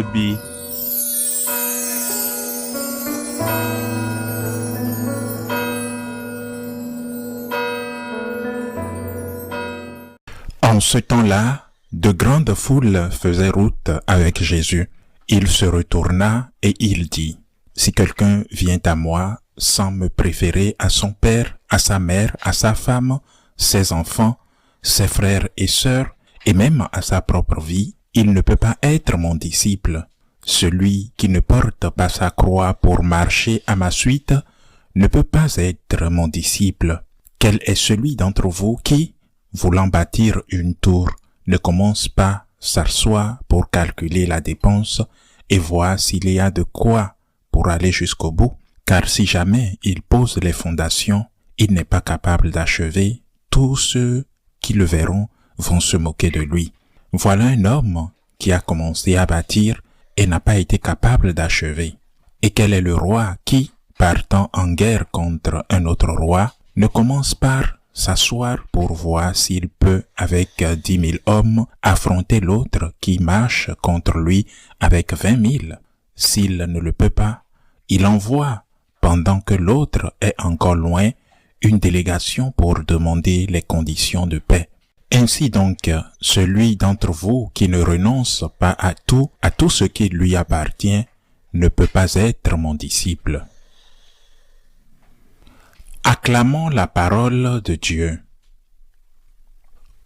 be. En ce temps-là, de grandes foules faisaient route avec Jésus. Il se retourna et il dit, « Si quelqu'un vient à moi sans me préférer à son père, à sa mère, à sa femme, ses enfants, ses frères et sœurs, et même à sa propre vie, il ne peut pas être mon disciple. Celui qui ne porte pas sa croix pour marcher à ma suite ne peut pas être mon disciple. Quel est celui d'entre vous qui, voulant bâtir une tour, ne commence pas s'asseoir pour calculer la dépense et voir s'il y a de quoi pour aller jusqu'au bout? Car si jamais il pose les fondations, il n'est pas capable d'achever. Tous ceux qui le verront vont se moquer de lui. Voilà un homme qui a commencé à bâtir et n'a pas été capable d'achever. Et quel est le roi qui, partant en guerre contre un autre roi, ne commence par s'asseoir pour voir s'il peut, avec 10 000 hommes, affronter l'autre qui marche contre lui avec 20 000. S'il ne le peut pas, il envoie, pendant que l'autre est encore loin, une délégation pour demander les conditions de paix. Ainsi donc, celui d'entre vous qui ne renonce pas à tout ce qui lui appartient, ne peut pas être mon disciple. Acclamons la parole de Dieu.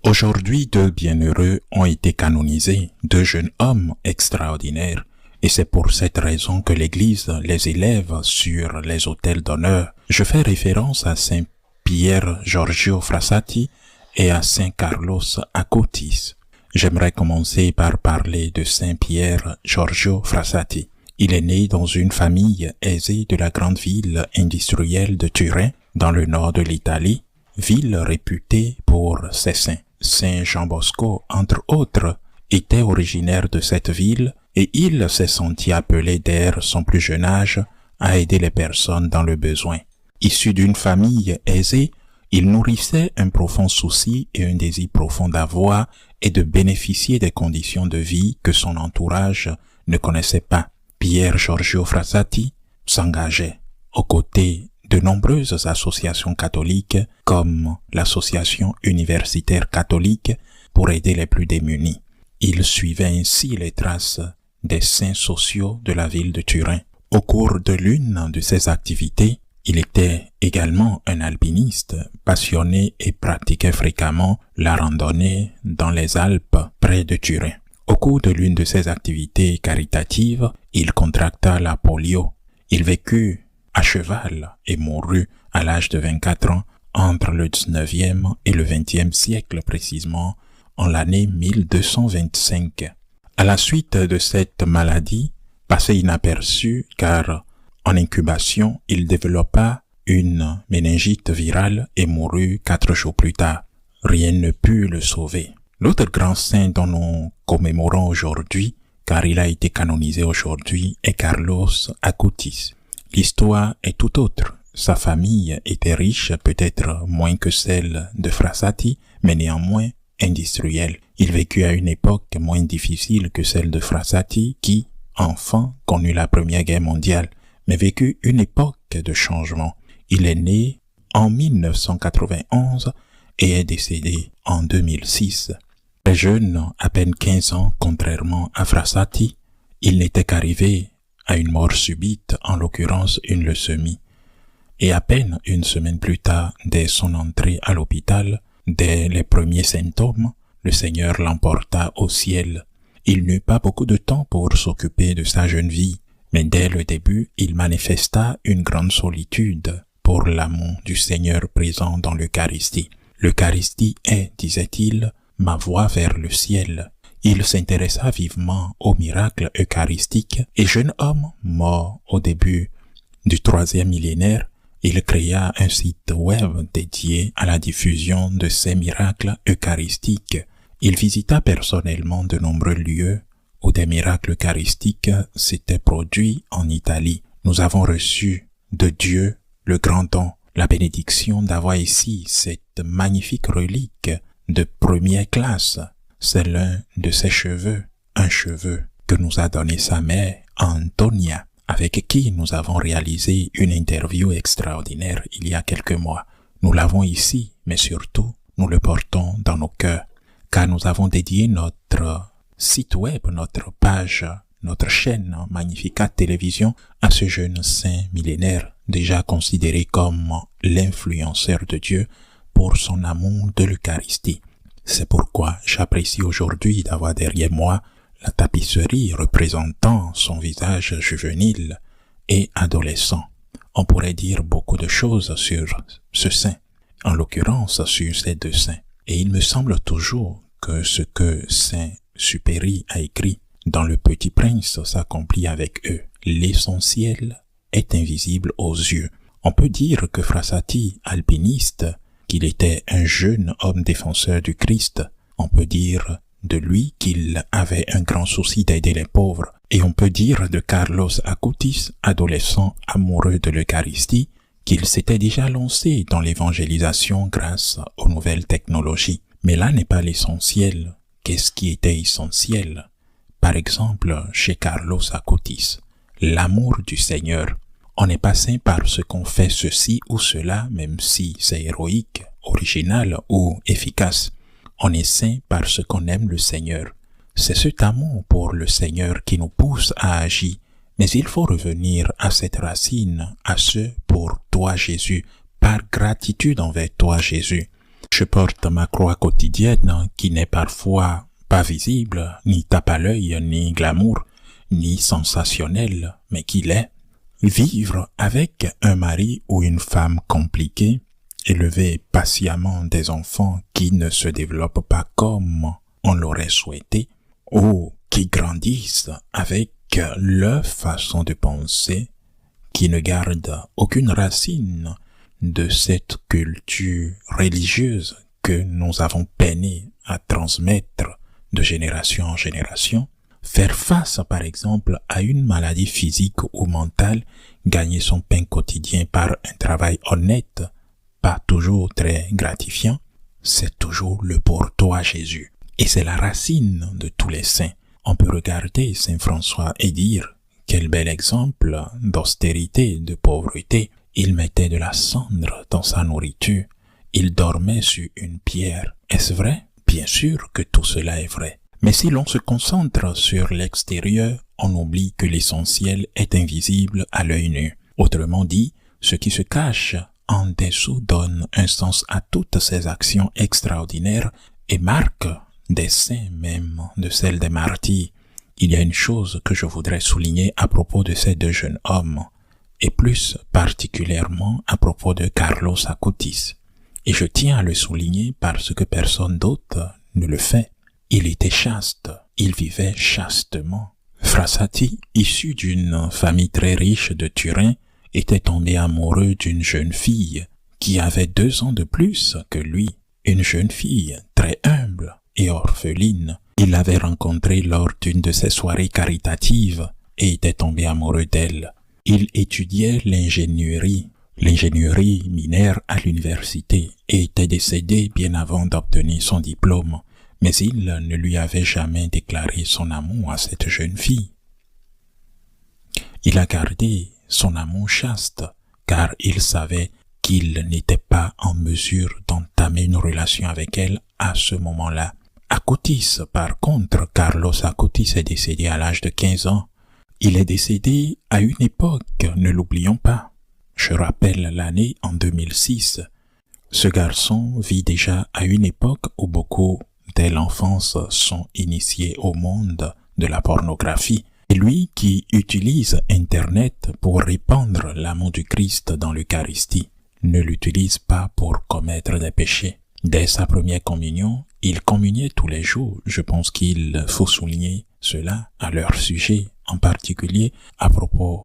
Aujourd'hui, 2 bienheureux ont été canonisés, 2 jeunes hommes extraordinaires, et c'est pour cette raison que l'Église les élève sur les autels d'honneur. Je fais référence à Saint Pierre Giorgio Frassati et à Saint Carlos Acutis. J'aimerais commencer par parler de Saint Pierre Giorgio Frassati. Il est né dans une famille aisée de la grande ville industrielle de Turin, dans le nord de l'Italie, ville réputée pour ses saints. Saint Jean Bosco, entre autres, était originaire de cette ville et il s'est senti appelé dès son plus jeune âge à aider les personnes dans le besoin. Issu d'une famille aisée, il nourrissait un profond souci et un désir profond d'avoir et de bénéficier des conditions de vie que son entourage ne connaissait pas. Pierre Giorgio Frassati s'engageait aux côtés de nombreuses associations catholiques comme l'Association universitaire catholique pour aider les plus démunis. Il suivait ainsi les traces des saints sociaux de la ville de Turin. Au cours de l'une de ses activités, il était également un alpiniste passionné et pratiquait fréquemment la randonnée dans les Alpes près de Turin. Au cours de l'une de ses activités caritatives, il contracta la polio. Il vécut à cheval et mourut à l'âge de 24 ans entre le 19e et le 20e siècle précisément en l'année 1225. À la suite de cette maladie, passée inaperçue car en incubation, il développa une méningite virale et mourut 4 jours plus tard. Rien ne put le sauver. L'autre grand saint dont nous commémorons aujourd'hui, car il a été canonisé aujourd'hui, est Carlos Acutis. L'histoire est tout autre. Sa famille était riche, peut-être moins que celle de Frassati, mais néanmoins industrielle. Il vécut à une époque moins difficile que celle de Frassati qui, enfant, connut la Première Guerre mondiale, mais vécut une époque de changement. Il est né en 1991 et est décédé en 2006. Très jeune, à peine 15 ans, contrairement à Frassati, il n'était qu'arrivé à une mort subite, en l'occurrence une leucémie. Et à peine une semaine plus tard, dès son entrée à l'hôpital, dès les premiers symptômes, le Seigneur l'emporta au ciel. Il n'eut pas beaucoup de temps pour s'occuper de sa jeune vie, mais dès le début, il manifesta une grande solitude pour l'amour du Seigneur présent dans l'Eucharistie. L'Eucharistie est, disait-il, ma voie vers le ciel. Il s'intéressa vivement au miracle eucharistique et jeune homme, mort au début du 3e millénaire, il créa un site web dédié à la diffusion de ces miracles eucharistiques. Il visita personnellement de nombreux lieux où des miracles eucharistiques s'étaient produits en Italie. Nous avons reçu de Dieu le grand don, la bénédiction d'avoir ici cette magnifique relique de première classe. C'est l'un de ses cheveux, un cheveu que nous a donné sa mère, Antonia, avec qui nous avons réalisé une interview extraordinaire il y a quelques mois. Nous l'avons ici, mais surtout, nous le portons dans nos cœurs, car nous avons dédié notre site web, notre page, notre chaîne Magnificat Télévision à ce jeune saint millénaire, déjà considéré comme l'influenceur de Dieu pour son amour de l'Eucharistie. C'est pourquoi j'apprécie aujourd'hui d'avoir derrière moi la tapisserie représentant son visage juvénile et adolescent. On pourrait dire beaucoup de choses sur ce saint, en l'occurrence sur ces deux saints. Et il me semble toujours que ce que saint Supéry a écrit dans Le Petit Prince s'accomplit avec eux. L'essentiel est invisible aux yeux. On peut dire que Frassati, alpiniste, qu'il était un jeune homme défenseur du Christ. On peut dire de lui qu'il avait un grand souci d'aider les pauvres. Et on peut dire de Carlos Acutis, adolescent amoureux de l'Eucharistie, qu'il s'était déjà lancé dans l'évangélisation grâce aux nouvelles technologies. Mais là n'est pas l'essentiel. Qu'est-ce qui était essentiel? Par exemple, chez Carlos Acutis, l'amour du Seigneur. On n'est pas saint parce qu'on fait ceci ou cela, même si c'est héroïque, original ou efficace. On est saint parce qu'on aime le Seigneur. C'est cet amour pour le Seigneur qui nous pousse à agir. Mais il faut revenir à cette racine, à ce pour toi Jésus, par gratitude envers toi Jésus. Je porte ma croix quotidienne qui n'est parfois pas visible, ni tape à l'œil, ni glamour, ni sensationnelle, mais qui l'est. Vivre avec un mari ou une femme compliquée, élever patiemment des enfants qui ne se développent pas comme on l'aurait souhaité, ou qui grandissent avec leur façon de penser, qui ne gardent aucune racine de cette culture religieuse que nous avons peiné à transmettre de génération en génération. Faire face, par exemple, à une maladie physique ou mentale, gagner son pain quotidien par un travail honnête, pas toujours très gratifiant, c'est toujours le pour toi Jésus. Et c'est la racine de tous les saints. On peut regarder Saint François et dire, quel bel exemple d'austérité, de pauvreté. Il mettait de la cendre dans sa nourriture. Il dormait sur une pierre. Est-ce vrai? Bien sûr que tout cela est vrai. Mais si l'on se concentre sur l'extérieur, on oublie que l'essentiel est invisible à l'œil nu. Autrement dit, ce qui se cache en dessous donne un sens à toutes ces actions extraordinaires et marque des saints même de celles des martyrs. Il y a une chose que je voudrais souligner à propos de ces deux jeunes hommes, et plus particulièrement à propos de Carlos Acutis. Et je tiens à le souligner parce que personne d'autre ne le fait. Il était chaste, il vivait chastement. Frassati, issu d'une famille très riche de Turin, était tombé amoureux d'une jeune fille qui avait 2 ans de plus que lui, une jeune fille très humble et orpheline. Il l'avait rencontrée lors d'une de ses soirées caritatives et était tombé amoureux d'elle. Il étudiait l'ingénierie minière à l'université et était décédé bien avant d'obtenir son diplôme. Mais il ne lui avait jamais déclaré son amour à cette jeune fille. Il a gardé son amour chaste, car il savait qu'il n'était pas en mesure d'entamer une relation avec elle à ce moment-là. Acutis, par contre, Carlos Acutis est décédé à l'âge de 15 ans. Il est décédé à une époque, ne l'oublions pas. Je rappelle l'année en 2006. Ce garçon vit déjà à une époque où beaucoup dès l'enfance sont initiés au monde de la pornographie. Et lui qui utilise Internet pour répandre l'amour du Christ dans l'Eucharistie ne l'utilise pas pour commettre des péchés. Dès sa première communion, il communiait tous les jours. Je pense qu'il faut souligner cela à leur sujet, en particulier à propos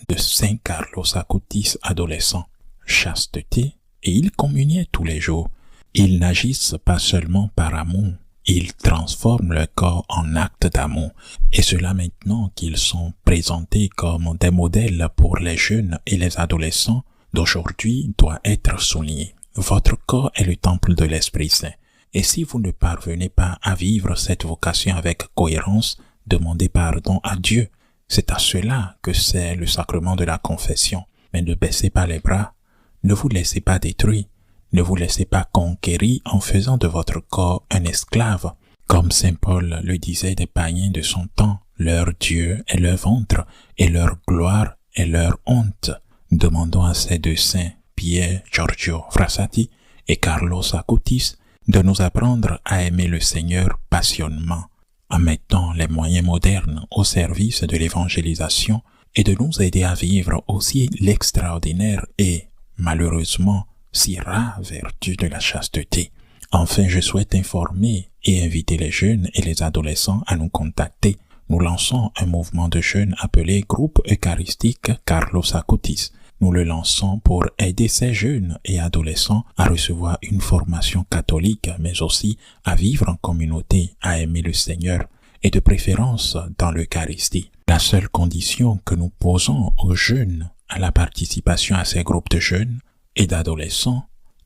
de Saint Carlos Acutis, adolescent. Chasteté, et ils communiaient tous les jours. Ils n'agissent pas seulement par amour, ils transforment leur corps en acte d'amour. Et cela maintenant qu'ils sont présentés comme des modèles pour les jeunes et les adolescents d'aujourd'hui doit être souligné. Votre corps est le temple de l'Esprit Saint. Et si vous ne parvenez pas à vivre cette vocation avec cohérence, demandez pardon à Dieu. C'est à cela que c'est le sacrement de la confession. Mais ne baissez pas les bras, ne vous laissez pas détruire, ne vous laissez pas conquérir en faisant de votre corps un esclave. Comme saint Paul le disait des païens de son temps, leur Dieu est leur ventre et leur gloire est leur honte. Demandons à ces deux saints, Pier Giorgio Frassati et Carlos Acutis, de nous apprendre à aimer le Seigneur passionnément, en mettant les moyens modernes au service de l'évangélisation et de nous aider à vivre aussi l'extraordinaire et, malheureusement, si rare vertu de la chasteté. Enfin, je souhaite informer et inviter les jeunes et les adolescents à nous contacter. Nous lançons un mouvement de jeunes appelé Groupe Eucharistique Carlos Acutis. Nous le lançons pour aider ces jeunes et adolescents à recevoir une formation catholique, mais aussi à vivre en communauté, à aimer le Seigneur, et de préférence dans l'Eucharistie. La seule condition que nous posons aux jeunes à la participation à ces groupes de jeunes et d'adolescents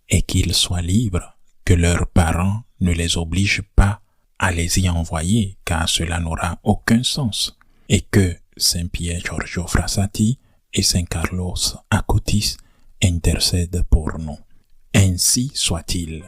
est qu'ils soient libres, que leurs parents ne les obligent pas à les y envoyer, car cela n'aura aucun sens, et que Saint Pier Giorgio Frassati et Saint Carlos Acutis intercèdent pour nous. Ainsi soit-il.